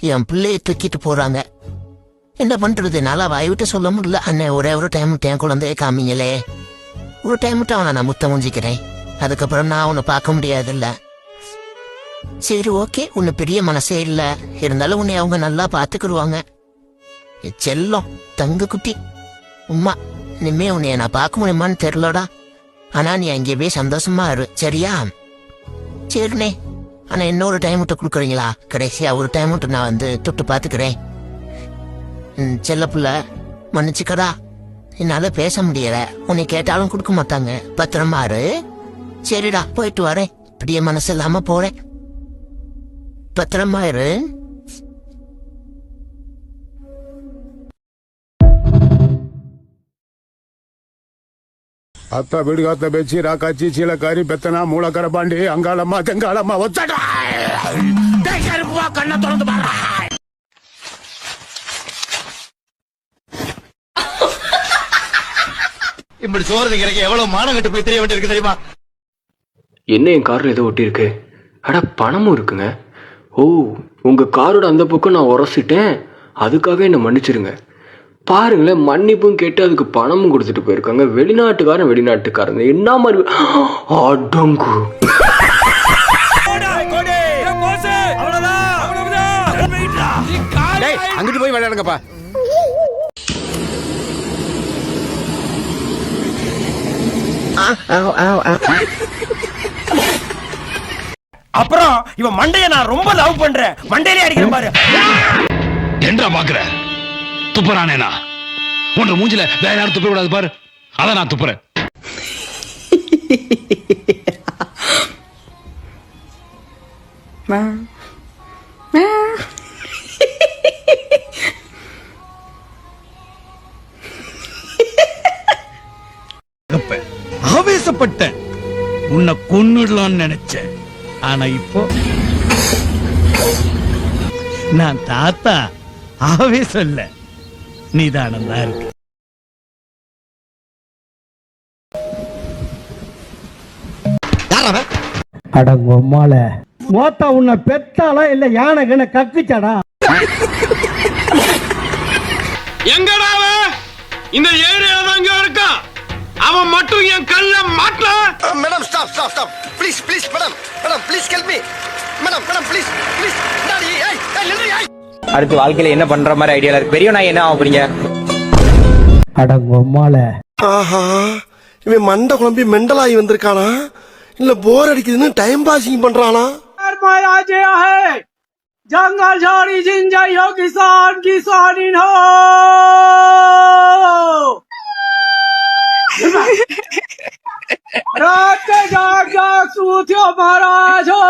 என் பிள்ளையை தூக்கிட்டு போறாங்க. என்ன பண்றது, என்னால வாய் விட்டு சொல்ல முடியல. அண்ணன் ஒரே ஒரு டைம் என் குழந்தைய காமிங்களே, ஒரு டைம் விட்டு அவனை நான் முத்தம் முடிஞ்சிக்கிறேன். அதுக்கப்புறம் நான் அவனை பார்க்க முடியாதுல்ல. சரி ஓகே, உன்னை பெரிய மனசே இல்ல, இருந்தாலும் உன்னை அவங்க நல்லா பாத்துக்கிடுவாங்க. செல்லம் தங்க குட்டி உம்மா, இனிமே உன்னைய நான் பார்க்க முடியுமான்னு தெரியலடா. ஆனா நீ அங்கே போய் சந்தோஷமா இரு, சரியா? சரிண்ணே. ஆனா இன்னொரு டைம் விட்டு கொடுக்குறீங்களா? கடைசியா ஒரு டைம் விட்டு நான் வந்து தொட்டு பாத்துக்கிறேன். செல்ல புள்ள மன்னிச்சுக்கடா, என்னால பேச முடியல, உன்னை கேட்டாலும் கொடுக்க மாட்டாங்க. பத்திரமா இரு. சரிடா, போயிட்டு வரேன். பெரிய மனசு இல்லாம போறேன். பத்திரமா இரு. அத்தா வீடு காத்த பேச்சு ராக்காச்சி சீலக்காரி பெத்தனா மூலக்கர பாண்டி அங்காளம்மா தெங்காளம்மா ஒத்தடா கண்ண திறந்து பாரு. இப்படி சோறு கிடைக்க எவ்வளவு மானம் கட்டு போய் தெரிய வேண்டியிருக்கு தெரியுமா? என்ன என் கார்ல ஏதோ ஒட்டி இருக்கு. அட பணமும் இருக்குங்க. ஓ, உங்க காரோட அந்த பக்கம் நான் உரசிட்டேன், அதுக்காக என்ன மன்னிச்சிருங்க. பாருங்களேன், மன்னிப்பும் கேட்டு அதுக்கு பணமும் கொடுத்துட்டு போயிருக்காங்க. வெளிநாட்டுக்காரங்க என்ன மாதிரி அடங்கு. அங்கிட்டு போய் விளையாடுங்கப்பா. அப்புறம் இவன் மண்டைய நான் ரொம்ப லவ் பண்றேன், மண்டையிலே அடிக்கிறேன் பாரு. என்றா பாக்குற துப்புறானேனா? உன்ற மூஞ்சில வேற யாரும் துப்ப கூடாது பாரு, அதான் நான் துப்புறேன். ஆவேசப்பட்டேன், உன்னை கொன்னுடலான்னு நினைச்சேன். ஆனா இப்போ நான் தாத்தா ஆவேசம் இல்ல, நிதானம் தான் இருக்கு. அடங்கொம்மால மோத்தா உன்னை பெத்தாளா இல்ல யானை கண்ண கக்குச்சாடா? எங்கடா இந்த ஏரியால தான் இங்க இருக்கா? அவன் மட்டும் என் கல்ல மாட்டல. Madam stop stop stop please please madam madam please help me madam madam please please daddy ஏய் நில்லு. ஏய் அடுத்து வாழ்க்கையில என்ன பண்ற மாதிரி ஐடியால இருக்கு? பெரிய நான் என்ன ஆக போறீங்க? அடங்கொம்மால ஆஹா, இவன் மண்டை குழம்பி மெண்டலாகி வந்திருக்கானா இல்ல போர் அடிக்குதுன்னு டைம் பாசிங் பண்றானா? जंगल झाड़ी जिंजई हो किसान किसानी हो रात के जाग जाग सूत्यो महाराज हो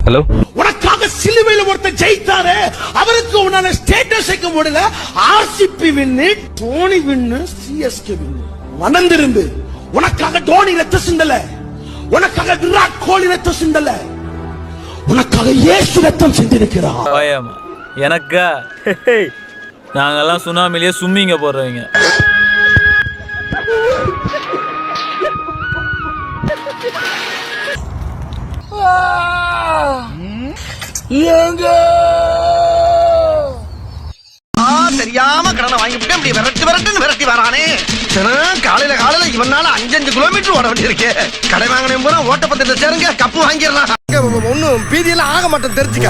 ஹலோ, உனக்காக சிலுவையில் ஒருத்தர் ஜெயித்தாரு, அவருக்கு உன்னால ஸ்டேட்டஸ் வைக்க முடியல. ஆர்சிபி வின்னு, டோனி வின்னு, சிஎஸ்கே வின்னு. வணந்திருந்து உனக்காக டோனி ரத்த சிந்தல, உனக்காக விராட் கோலி ரத்த சிந்தல, உனக்காக இயேசு ரத்தம் சிந்திருக்கிறார். எனக்கா? நாங்கெல்லாம் சுனாமிலேயே சும்மிங்க போடுறவங்க. தெரியாம கடனை வாங்கிவிட்டு இப்படி விரட்டி வரானே. காலையில இவனால 5 கிலோமீட்டர் ஓட வேண்டி இருக்கு. கடை வாங்கினேன் பூரா ஓட்டப்பந்தயத்துல சேருங்க, கப்பு வாங்கிடலாம். ஒன்னும் பீதியெல்லாம் ஆக மாட்டேன் தெரிஞ்சுக்க.